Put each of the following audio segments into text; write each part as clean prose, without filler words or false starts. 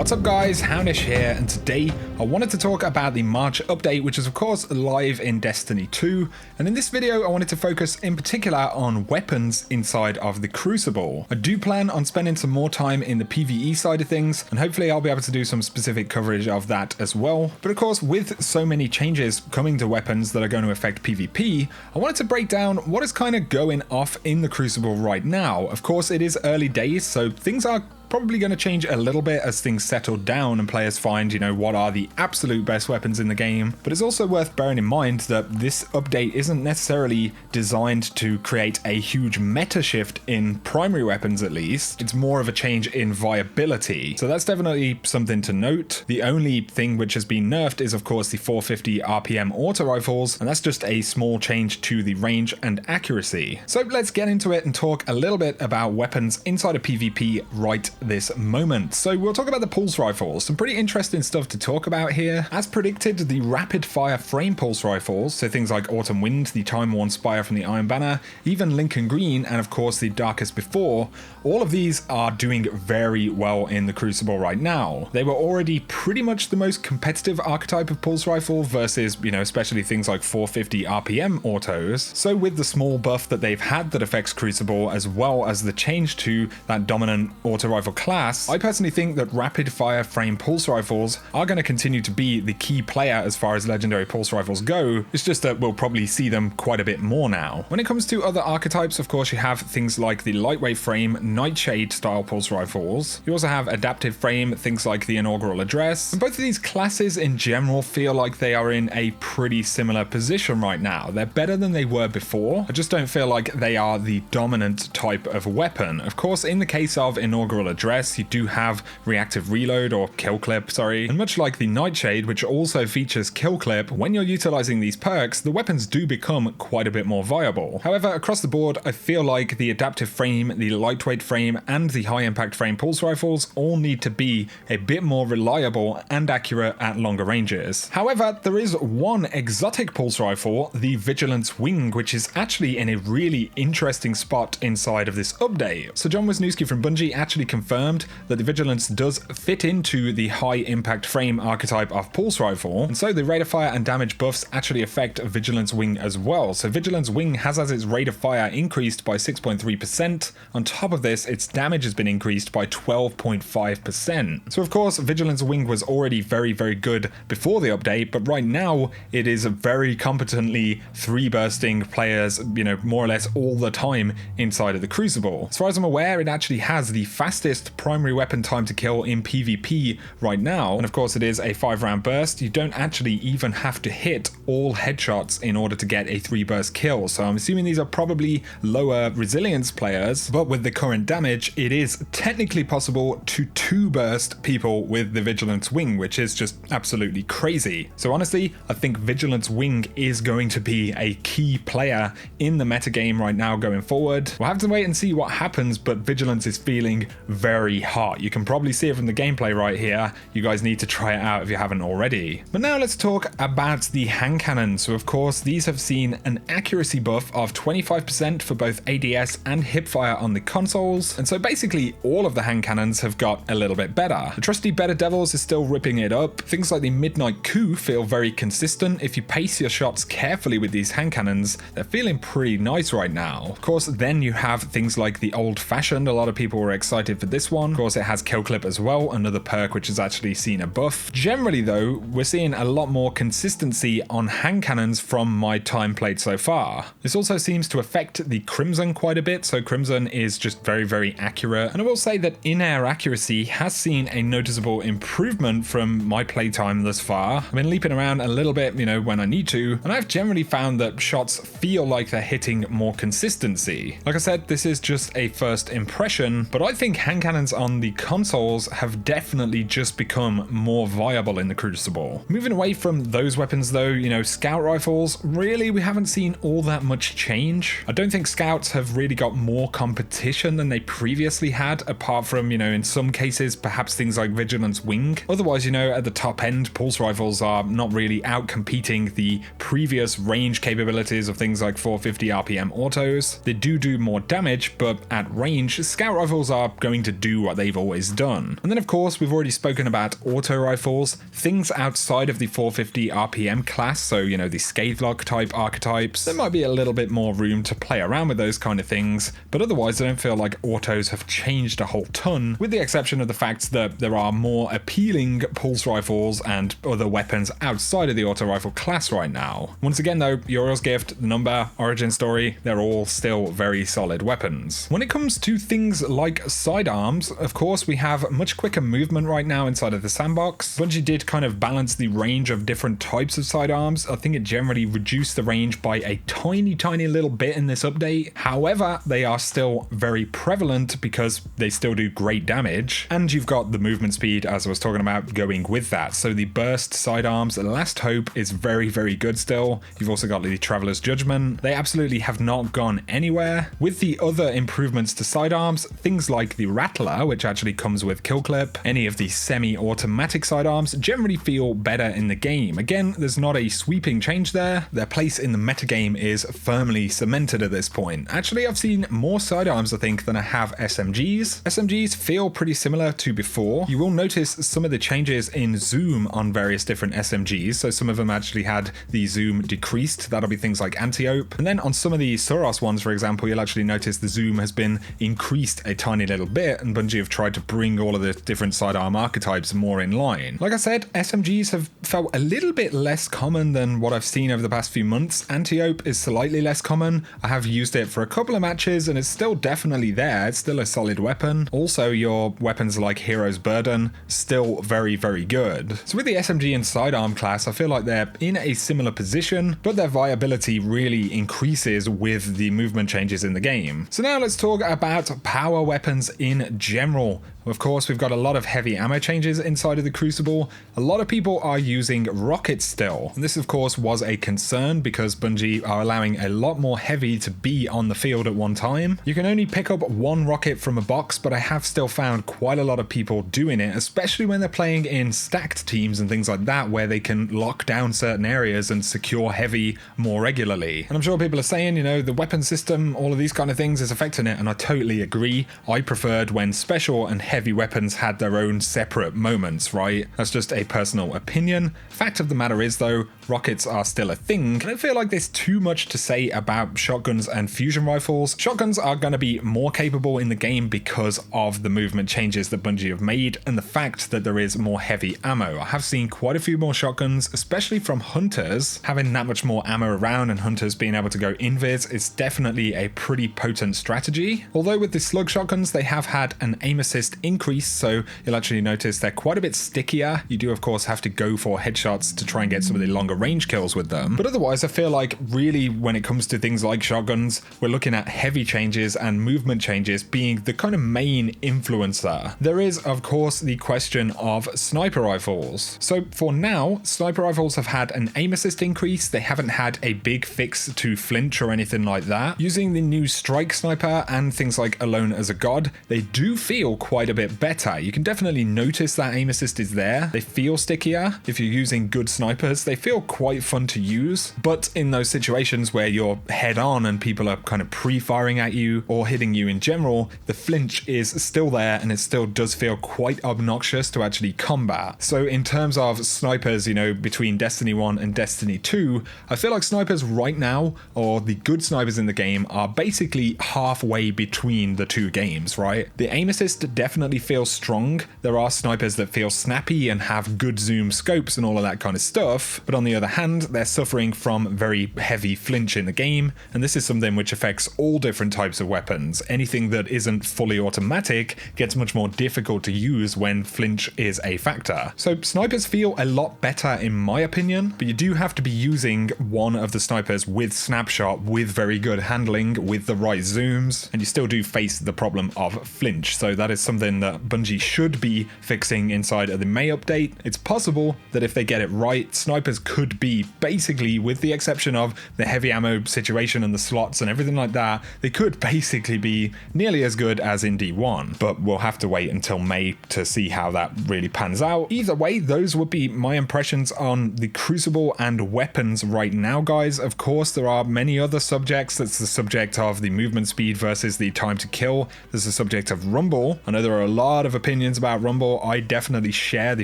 What's up guys, Houndish here, and today I wanted to talk about the March update, which is of course live in Destiny 2, and in this video I wanted to focus in particular on weapons inside of the Crucible. I do plan on spending some more time in the PvE side of things, and hopefully I'll be able to do some specific coverage of that as well. But of course, with so many changes coming to weapons that are going to affect PvP, I wanted to break down what is kind of going off in the Crucible right now. Of course it is early days, so things are probably going to change a little bit as things settle down and players find, what are the absolute best weapons in the game. But it's also worth bearing in mind that this update isn't necessarily designed to create a huge meta shift in primary weapons at least. It's more of a change in viability. So that's definitely something to note. The only thing which has been nerfed is of course the 450 RPM auto rifles, and that's just a small change to the range and accuracy. So let's get into it and talk a little bit about weapons inside of PvP right this moment. So we'll talk about the pulse rifles. Some pretty interesting stuff to talk about here. As predicted, the rapid fire frame pulse rifles, so things like Autumn Wind, the Time Worn Spire from the Iron Banner, even Lincoln Green, and of course the Darkest Before, all of these are doing very well in the Crucible right now. They were already pretty much the most competitive archetype of pulse rifle versus, especially things like 450 RPM autos. So with the small buff that they've had that affects Crucible, as well as the change to that dominant auto rifle class, I personally think that rapid fire frame pulse rifles are going to continue to be the key player as far as legendary pulse rifles go. It's just that we'll probably see them quite a bit more now. When it comes to other archetypes, of course you have things like the lightweight frame Nightshade style pulse rifles. You also have adaptive frame, things like the Inaugural Address, and both of these classes in general feel like they are in a pretty similar position right now. They're better than they were before. I just don't feel like they are the dominant type of weapon. Of course, in the case of Inaugural Address, you do have reactive reload, or kill clip, sorry, and much like the Nightshade, which also features kill clip, when you're utilizing these perks, the weapons do become quite a bit more viable. However, across the board, I feel like the adaptive frame, the lightweight frame, and the high impact frame pulse rifles all need to be a bit more reliable and accurate at longer ranges. However, there is one exotic pulse rifle, the Vigilant Swing, which is actually in a really interesting spot inside of this update. So John Wisniewski from Bungie actually confirmed that the Vigilance does fit into the high impact frame archetype of pulse rifle, and so the rate of fire and damage buffs actually affect Vigilance Wing as well. So Vigilance Wing has as its rate of fire increased by 6.3%. On top of this, its damage has been increased by 12.5%. So of course, Vigilance Wing was already very, very good before the update, but right now it is very competently three bursting players, more or less all the time inside of the Crucible. As far as I'm aware, it actually has the fastest primary weapon time to kill in PvP right now, and of course it is a 5-round burst. You don't actually even have to hit all headshots in order to get a 3-burst kill, so I'm assuming these are probably lower resilience players, but with the current damage it is technically possible to 2-burst people with the Vigilance Wing, which is just absolutely crazy. So honestly, I think Vigilance Wing is going to be a key player in the metagame right now going forward. We'll have to wait and see what happens, but Vigilance is feeling very hot. You can probably see it from the gameplay right here. You guys need to try it out if you haven't already. But now let's talk about the hand cannons. So of course these have seen an accuracy buff of 25% for both ADS and hipfire on the consoles, and so basically all of the hand cannons have got a little bit better. The trusty Better Devils is still ripping it up. Things like the Midnight Coup feel very consistent. If you pace your shots carefully with these hand cannons, they're feeling pretty nice right now. Of course, then you have things like the Old Fashioned. A lot of people were excited for this one. Of course, it has kill clip as well, another perk which has actually seen a buff. Generally though, we're seeing a lot more consistency on hand cannons from my time played so far. This also seems to affect the Crimson quite a bit, so Crimson is just very, very accurate, and I will say that in-air accuracy has seen a noticeable improvement from my playtime thus far. I've been leaping around a little bit, when I need to, and I've generally found that shots feel like they're hitting more consistency. Like I said, this is just a first impression, but I think hand cannons on the consoles have definitely just become more viable in the Crucible. Moving away from those weapons though, scout rifles, really we haven't seen all that much change. I don't think scouts have really got more competition than they previously had, apart from, in some cases perhaps things like Vigilance Wing. Otherwise, at the top end, pulse rifles are not really out competing the previous range capabilities of things like 450 RPM autos. They do more damage, but at range, scout rifles are going to do what they've always done. And then of course we've already spoken about auto rifles, things outside of the 450 RPM class, so you know the Scavelock type archetypes. There might be a little bit more room to play around with those kind of things, but otherwise I don't feel like autos have changed a whole ton, with the exception of the fact that there are more appealing pulse rifles and other weapons outside of the auto rifle class right now. Once again though, Uriel's Gift, the Number, Origin Story, they're all still very solid weapons. When it comes to things like sidearms, of course we have much quicker movement right now inside of the sandbox. Bungie did kind of balance the range of different types of sidearms. I think it generally reduced the range by a tiny little bit in this update. However, they are still very prevalent because they still do great damage, and you've got the movement speed, as I was talking about, going with that. So the burst sidearms, Last Hope, is very good still. You've also got the Traveler's Judgment. They absolutely have not gone anywhere. With the other improvements to sidearms, things like the Rattler, which actually comes with kill clip, any of the semi-automatic sidearms generally feel better in the game. Again, there's not a sweeping change there. Their place in the metagame is firmly cemented at this point. Actually, I've seen more sidearms, I think, than I have SMGs. SMGs feel pretty similar to before. You will notice some of the changes in zoom on various different SMGs, so some of them actually had the zoom decreased. That'll be things like Anti-Ope. And then on some of the Soros ones, for example, you'll actually notice the zoom has been increased a tiny little bit, and Bungie have tried to bring all of the different sidearm archetypes more in line. Like I said, SMGs have felt a little bit less common than what I've seen over the past few months. Anti-Ope is slightly less common. I have used it for a couple of matches and it's still definitely there. It's still a solid weapon. Also, your weapons like Hero's Burden, still very good. So with the SMG and sidearm class, I feel like they're in a similar position, but their viability really increases with the movement changes in the game. So now let's talk about power weapons in general. Of course, we've got a lot of heavy ammo changes inside of the Crucible. A lot of people are using rockets still. And this, of course, was a concern because Bungie are allowing a lot more heavy to be on the field at one time. You can only pick up one rocket from a box, but I have still found quite a lot of people doing it, especially when they're playing in stacked teams and things like that, where they can lock down certain areas and secure heavy more regularly. And I'm sure people are saying, you know, the weapon system, all of these kind of things is affecting it, and I totally agree. I preferred when special and heavy weapons had their own separate moments, right? That's just a personal opinion. Fact of the matter is though, rockets are still a thing. I don't feel like there's too much to say about shotguns and fusion rifles. Shotguns are going to be more capable in the game because of the movement changes that Bungie have made and the fact that there is more heavy ammo. I have seen quite a few more shotguns, especially from hunters. Having that much more ammo around and hunters being able to go invis is definitely a pretty potent strategy. Although with the slug shotguns, they have had an aim assist increase, so you'll actually notice they're quite a bit stickier. You do of course have to go for headshots to try and get some of the longer range kills with them, but otherwise I feel like really when it comes to things like shotguns, we're looking at heavy changes and movement changes being the kind of main influencer. There is of course the question of sniper rifles. So for now, sniper rifles have had an aim assist increase. They haven't had a big fix to flinch or anything like that. Using the new strike sniper and things like Alone as a God, they do feel quite a bit better. You can definitely notice that aim assist is there. They feel stickier. If you're using good snipers, they feel quite fun to use, but in those situations where you're head on and people are kind of pre-firing at you or hitting you in general, the flinch is still there and it still does feel quite obnoxious to actually combat. So in terms of snipers, you know, between Destiny 1 and Destiny 2, I feel like snipers right now, or the good snipers in the game, are basically halfway between the two games, right? The aim assist definitely feels strong. There are snipers that feel snappy and have good zoom scopes and all of that kind of stuff, but on the other hand, they're suffering from very heavy flinch in the game, and this is something which affects all different types of weapons. Anything that isn't fully automatic gets much more difficult to use when flinch is a factor. So snipers feel a lot better in my opinion, but you do have to be using one of the snipers with snapshot, with very good handling, with the right zooms, and you still do face the problem of flinch. So that is something that Bungie should be fixing inside of the May update. It's possible that if they get it right, snipers could could be basically, with the exception of the heavy ammo situation and the slots and everything like that, they could basically be nearly as good as in D1, but we'll have to wait until May to see how that really pans out. Either way, those would be my impressions on the Crucible and weapons right now, guys. Of course, there are many other subjects. That's the subject of the movement speed versus the time to kill. There's the subject of Rumble. I know there are a lot of opinions about Rumble. I definitely share the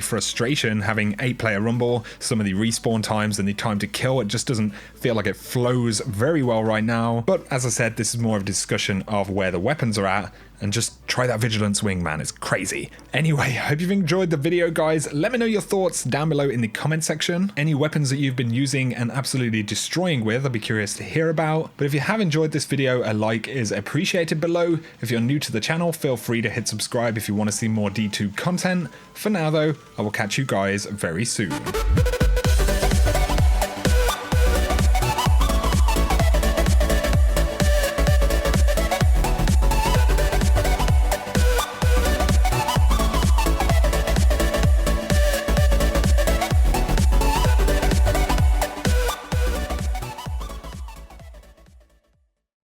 frustration having 8-player Rumble, some of the respawn times and the time to kill. It just doesn't feel like it flows very well right now. But as I said, this is more of a discussion of where the weapons are at, and just try that Vigilant Swing, man, it's crazy. Anyway, I hope you've enjoyed the video, guys. Let me know your thoughts down below in the comment section. Any weapons that you've been using and absolutely destroying with, I'd be curious to hear about. But if you have enjoyed this video, a like is appreciated below. If you're new to the channel, feel free to hit subscribe if you want to see more D2 content. For now though, I will catch you guys very soon.